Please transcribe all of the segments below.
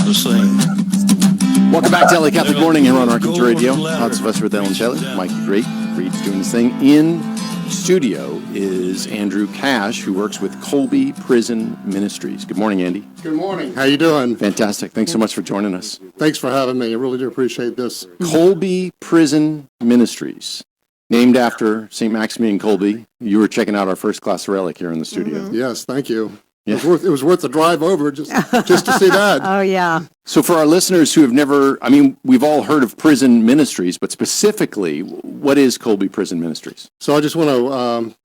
the same. Welcome back to LA Catholic Morning here on Archangel Radio. Todd Sylvester with Ellen Shelley. Mike the Great. Reed's doing his thing. In studio is Andrew Cash, who works with Kolbe Prison Ministries. Good morning, Andy. Good morning. How you doing? Fantastic. Thanks so much for joining us. Thanks for having me. I really do appreciate this. Kolbe Prison Ministries, named after St. Maximilian Kolbe. You were checking out our first class relic here in the studio. Mm-hmm. Yes, thank you. Yeah. It was worth the drive over just to see that. Oh, yeah. So for our listeners who have never, we've all heard of prison ministries, but specifically, what is Kolbe Prison Ministries? So I just want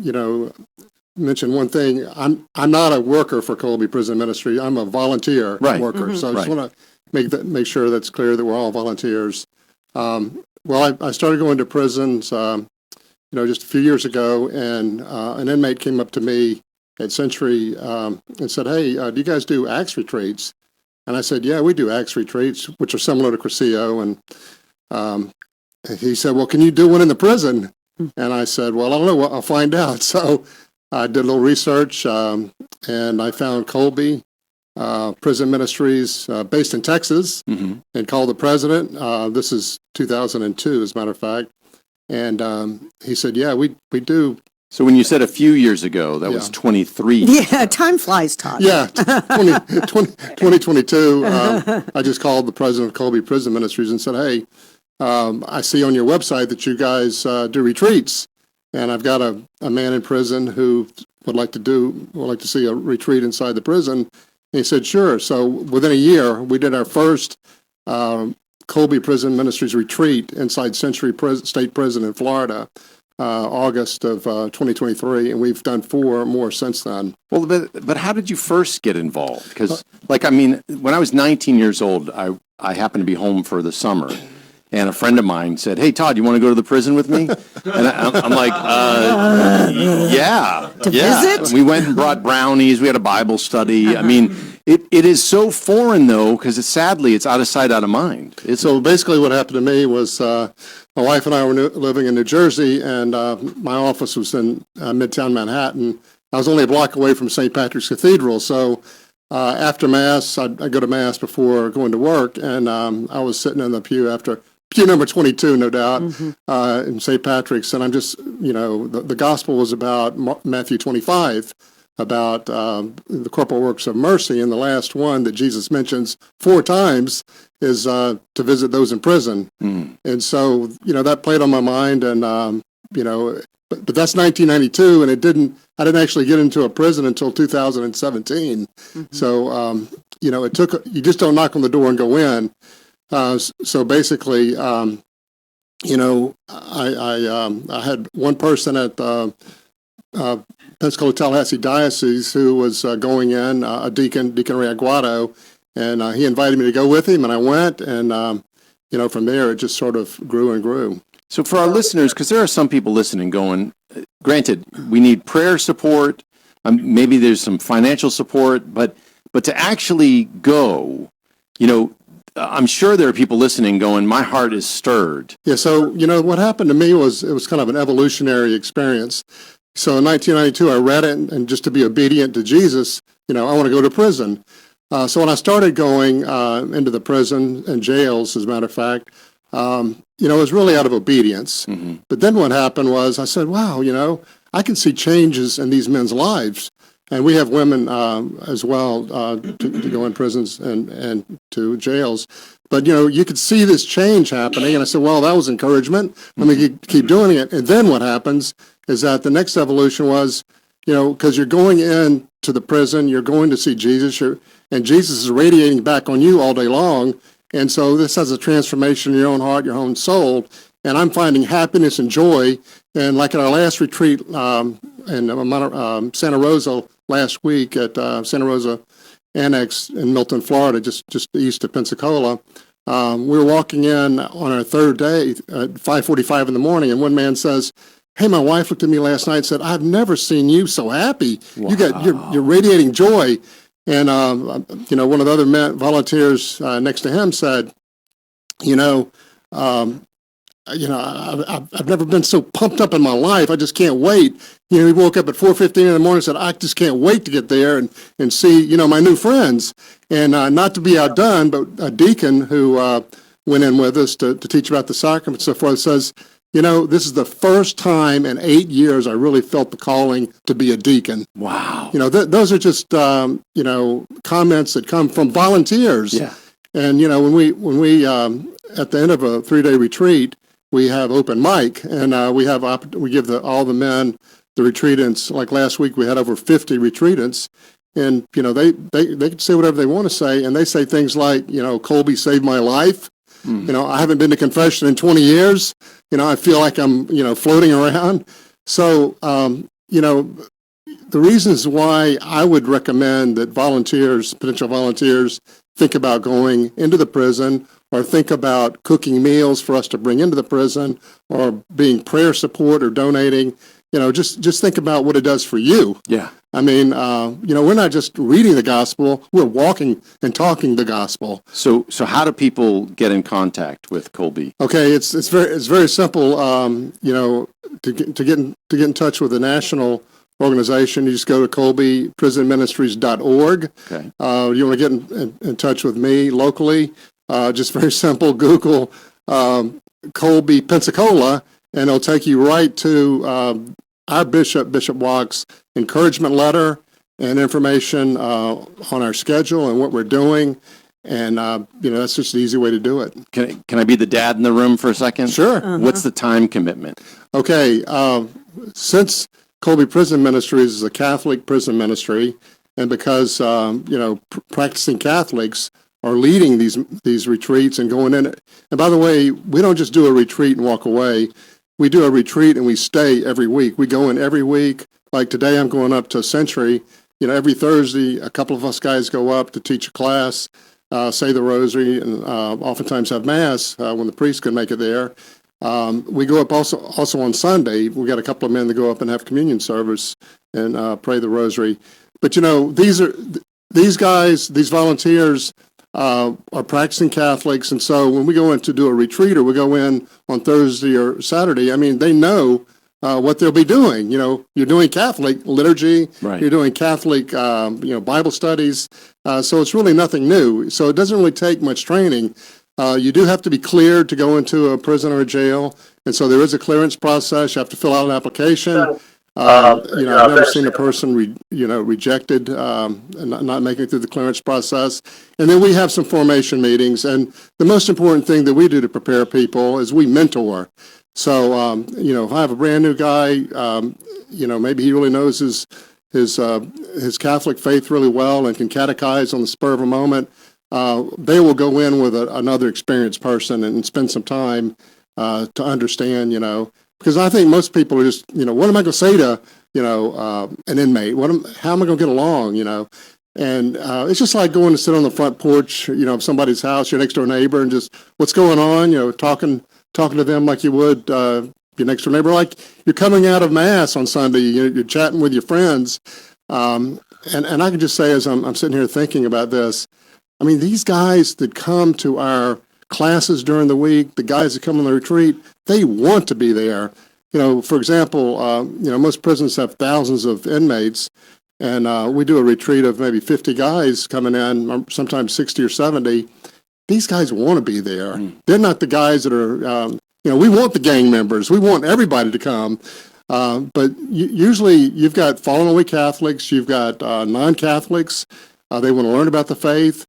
to, mention one thing. I'm not a worker for Kolbe Prison Ministry. I'm a volunteer worker. Mm-hmm. So I just want to make sure that's clear that we're all volunteers. I started going to prisons, just a few years ago, and an inmate came up to me at Century and said, "Hey, do you guys do Acts retreats?" And I said, "Yeah, we do Acts retreats, which are similar to Cursillo." And he said, "Well, can you do one in the prison?" And I said, "Well, I don't know. I'll find out." So I did a little research, and I found Kolbe Prison Ministries based in Texas, and called the president. This is 2002, as a matter of fact. And he said, "Yeah, we do." So when you said a few years ago, that was 23. Yeah, time flies, Todd. Yeah, 2022. I just called the president of Kolbe Prison Ministries and said, "Hey, I see on your website that you guys do retreats, and I've got a man in prison who would like to see a retreat inside the prison." And he said, "Sure." So within a year, we did our first Kolbe Prison Ministries retreat inside Century State Prison in Florida. August of 2023, and we've done 4 more since then. Well, but how did you first get involved? Because, when I was 19 years old, I happened to be home for the summer, and a friend of mine said, "Hey, Todd, you want to go to the prison with me?" And I'm like, yeah. To visit? We went and brought brownies. We had a Bible study. It is so foreign, though, because sadly, it's out of sight, out of mind. So basically what happened to me was my wife and I were living in New Jersey, and my office was in Midtown Manhattan. I was only a block away from St. Patrick's Cathedral, so after Mass, I'd go to Mass before going to work, and I was sitting in the pew number 22, no doubt, in St. Patrick's, and I'm just, the gospel was about Matthew 25, about the corporal works of mercy, and the last one that Jesus mentions 4 times is to visit those in prison. And so, that played on my mind, and, but that's 1992, and I didn't actually get into a prison until 2017. So, it took, you just don't knock on the door and go in. So basically, I had one person at Pensacola, Tallahassee Diocese who was going in, a Deacon Ray Aguado, and he invited me to go with him, and I went, and from there it just sort of grew and grew. So for our listeners, because there are some people listening going, granted, we need prayer support, maybe there's some financial support, but to actually go, I'm sure there are people listening going, my heart is stirred. Yeah, so, what happened to me was it was kind of an evolutionary experience. So in 1992, I read it, and just to be obedient to Jesus, I want to go to prison. So when I started going into the prison and jails, as a matter of fact, it was really out of obedience. But then what happened was I said, wow, I can see changes in these men's lives. And we have women as well to go in prisons and to jails. But, you could see this change happening. And I said, well, that was encouragement. Let me keep doing it. And then what happens is that the next evolution was, because you're going into the prison, you're going to see Jesus, and Jesus is radiating back on you all day long. And so this has a transformation in your own heart, your own soul. And I'm finding happiness and joy. And like at our last retreat in Santa Rosa last week at Santa Rosa Annex in Milton, Florida, just east of Pensacola, we were walking in on our third day at 5:45 in the morning, and one man says, "Hey, my wife looked at me last night and said, I've never seen you so happy. Wow. You're radiating joy." And one of the other volunteers next to him said, I've never been so pumped up in my life. I just can't wait. He woke up at 4:15 in the morning and said, I just can't wait to get there and see, my new friends. And not to be outdone, but a deacon who went in with us to teach about the sacrament and so forth says, this is the first time in 8 years I really felt the calling to be a deacon. Wow. Those are just, comments that come from volunteers. Yeah. And, when we at the end of a 3-day retreat, we have open mic, and we give all the men, the retreatants. Like last week, we had over 50 retreatants, and they can say whatever they want to say, and they say things like, Kolbe saved my life. I haven't been to confession in 20 years. I feel like I'm floating around. So the reasons why I would recommend that potential volunteers, think about going into the prison, or think about cooking meals for us to bring into the prison, or being prayer support or donating. Just think about what it does for you. Yeah. I mean, we're not just reading the gospel; we're walking and talking the gospel. So how do people get in contact with Kolbe? Okay, it's very simple. To get in touch with the national organization, you just go to kolbeprisonministries.org. Okay. You want to get in touch with me locally? Just very simple. Google Kolbe, Pensacola, and it'll take you right to our Bishop Walk's encouragement letter and information on our schedule and what we're doing. And, that's just an easy way to do it. Can I be the dad in the room for a second? Sure. What's the time commitment? Okay. Since Kolbe Prison Ministries is a Catholic prison ministry, and because, practicing Catholics are leading these retreats and going in. And by the way, we don't just do a retreat and walk away. We do a retreat and we stay every week. We go in every week. Like today, I'm going up to Century. Every Thursday, a couple of us guys go up to teach a class, say the rosary, and oftentimes have Mass when the priest can make it there. We go up also on Sunday. We got a couple of men that go up and have communion service and pray the rosary. But these guys, these volunteers, are practicing Catholics, and so when we go in to do a retreat or we go in on Thursday or Saturday, they know what they'll be doing. You're doing Catholic liturgy, right. You're doing Catholic, Bible studies, so it's really nothing new. So it doesn't really take much training. You do have to be cleared to go into a prison or a jail, and so there is a clearance process. You have to fill out an application. I've never seen a person rejected and not making it through the clearance process. And then we have some formation meetings. And the most important thing that we do to prepare people is we mentor. So, if I have a brand new guy, maybe he really knows his Catholic faith really well and can catechize on the spur of a moment. They will go in with another experienced person and spend some time to understand, because I think most people are just, what am I going to say to, an inmate? How am I going to get along, And it's just like going to sit on the front porch, of somebody's house, your next door neighbor, and just, what's going on, talking to them like you would your next door neighbor, like you're coming out of Mass on Sunday, you're chatting with your friends. And I can just say, as I'm sitting here thinking about this, these guys that come to our classes during the week, the guys that come on the retreat, they want to be there. For example, most prisons have thousands of inmates, and we do a retreat of maybe 50 guys coming in, sometimes 60 or 70. These guys want to be there. They're not the guys that are, we want the gang members. We want everybody to come. But usually you've got fallen away Catholics, you've got non-Catholics. They want to learn about the faith.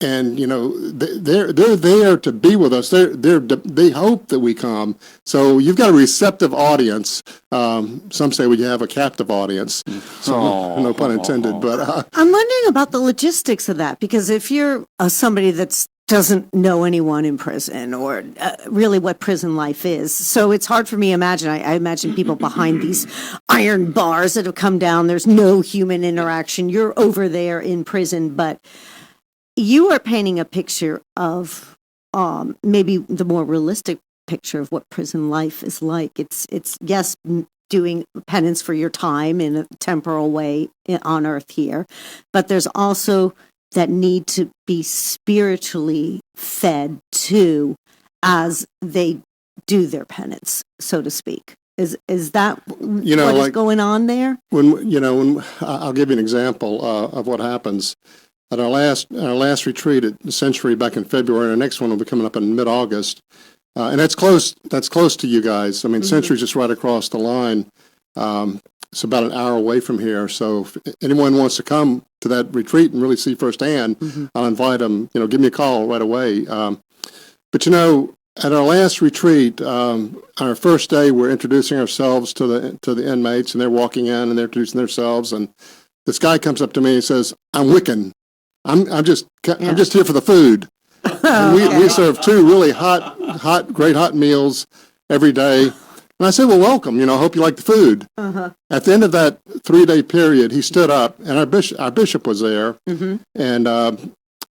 And they're there to be with us. They hope that we come. So you've got a receptive audience. Some say we have a captive audience. So no pun intended. But I'm wondering about the logistics of that, because if you're somebody that doesn't know anyone in prison or really what prison life is, so it's hard for me to imagine. I imagine people behind these iron bars that have come down. There's no human interaction. You're over there in prison, but you are painting a picture of maybe the more realistic picture of what prison life is like. It's yes, doing penance for your time in a temporal way on earth here, but there's also that need to be spiritually fed too, as they do their penance, so to speak. Is that what is like going on there? when I'll give you an example of what happens at our last retreat at the Century back in February. Our next one will be coming up in mid-August, and that's close to you guys. I mean, Century's just right across the line. It's about an hour away from here. So if anyone wants to come to that retreat and really see firsthand, I'll invite them. Give me a call right away. But at our last retreat, on our first day, we're introducing ourselves to the inmates, and they're walking in and they're introducing themselves. And this guy comes up to me and says, "I'm Wiccan. I'm just here for the food." And we serve 2 really great hot meals every day. And I said, "Well, welcome. I hope you like the food." At the end of that 3-day period, he stood up, and our bishop was there, and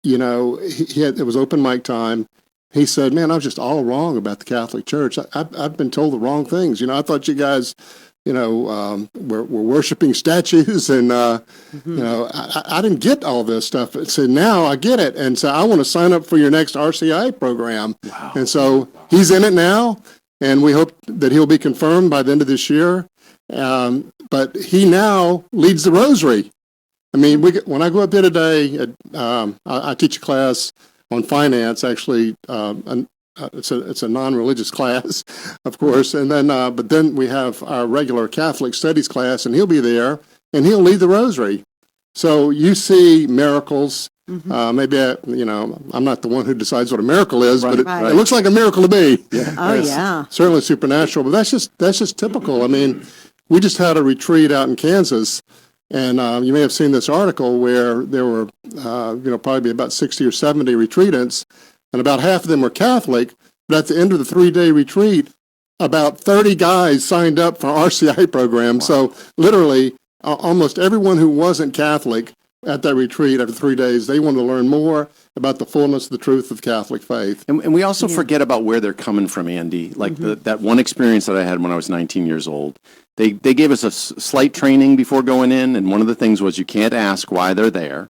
it was open mic time. He said, "Man, I was just all wrong about the Catholic Church. I've been told the wrong things. I thought you guys, were worshiping statues, and I didn't get all this stuff. So now I get it, and so I want to sign up for your next RCI program." Wow. And so he's in it now, and we hope that he'll be confirmed by the end of this year. But he now leads the Rosary. I mean, when I go up there today, I teach a class on finance. Actually, it's a non-religious class, of course, and then but then we have our regular Catholic studies class, and he'll be there, and he'll lead the Rosary. So you see miracles. Maybe I'm not the one who decides what a miracle is, but it looks like a miracle to me. Yeah. Oh yeah, certainly supernatural. But that's just typical. I mean, we just had a retreat out in Kansas. And you may have seen this article where there were, probably about 60 or 70 retreatants, and about half of them were Catholic. But at the end of the 3-day retreat, about 30 guys signed up for our RCI program. Wow. So literally, almost everyone who wasn't Catholic at that retreat after 3 days, they wanted to learn more about the fullness of the truth of Catholic faith. And we also forget about where they're coming from, Andy. Like that one experience that I had when I was 19 years old. They gave us a slight training before going in, and one of the things was you can't ask why they're there.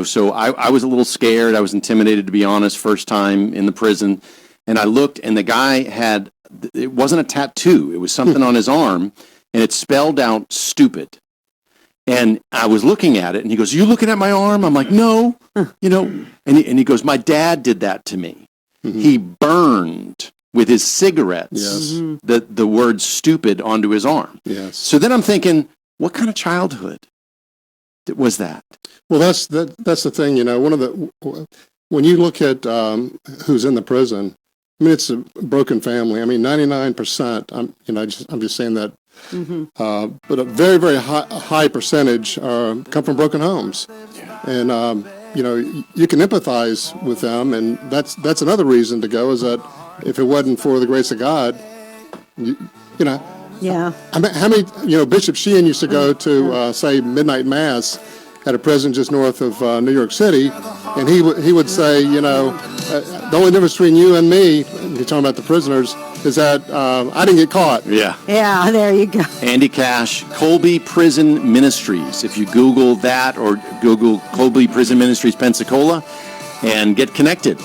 So I was a little scared. I was intimidated, to be honest, first time in the prison. And I looked, and the guy it wasn't a tattoo. It was something on his arm, and it spelled out stupid. And I was looking at it, and he goes, "You looking at my arm?" I'm like, "No." And he goes, "My dad did that to me. He burned with his cigarettes the word stupid onto his arm." Yes. So then I'm thinking, what kind of childhood was that? Well, that's the thing. When you look at who's in the prison, I mean, it's a broken family. I mean, 99%. I'm just saying that. But a very, very high percentage come from broken homes, and you can empathize with them, and that's another reason to go. Is that if it wasn't for the grace of God, Yeah. I mean, how many, Bishop Sheehan used to go to, say, midnight mass at a prison just north of New York City, and he would say, the only difference between you and me, you're talking about the prisoners, is that I didn't get caught. Yeah. Yeah, there you go. Andy Cash, Kolbe Prison Ministries. If you Google that or Google Kolbe Prison Ministries Pensacola and get connected.